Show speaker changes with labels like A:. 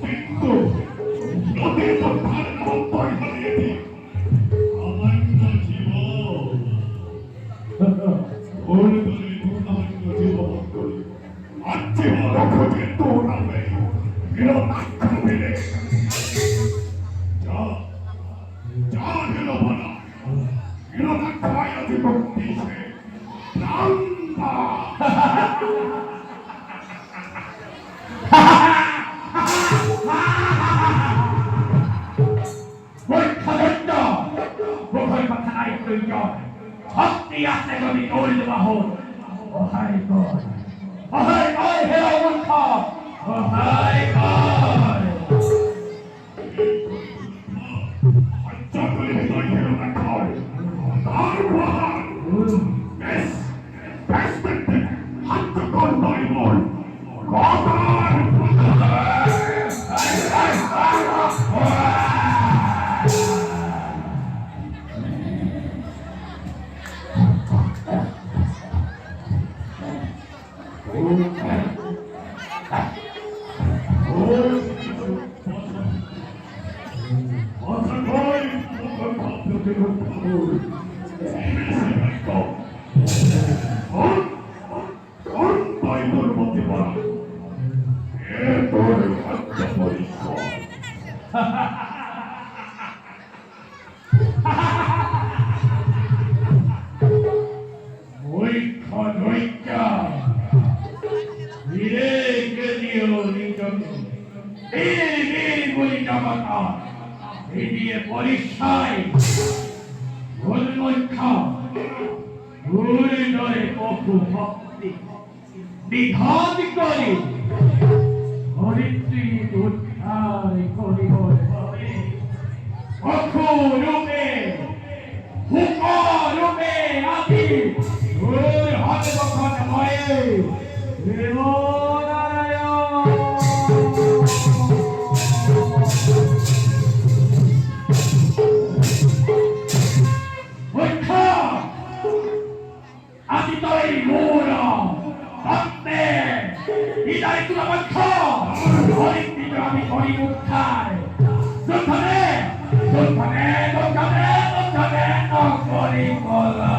A: কিন্তু নদীর তো ধার অন্তর হারিয়েছি সামান্য জীবন ভুল করে সামান্য জীবন করি আর জীবন খুঁজে দৌড়াবে নিরপেক্ষ মিলে যা যা নিরপনা নিরপেক্ষ আয়োজিত দিছে রাম্বা Hasti আছে যদি দৌড় বাহন ওহাই গড ওহাই গড হেরো মূর্খ ওহাই গড চকলে হৃদয় হেরো না খায় তার বাহার বেশ বেশ দেখতে হাত কর নয় নয় কথার পরীক্ষায় ভুলমূর্খা ভুল নয় পশু ভক্তি বিঘাত করে ধরিত্রী উদ্ধার করিব ভাবে পশু রূপে হুক রূপে আদি ভুল হাতে বখন হয়ে আমি করি উদ্ধার যোদ্ধনে যোদ্ধনে যোদ্ধনে যোদ্ধনে নকরি বলা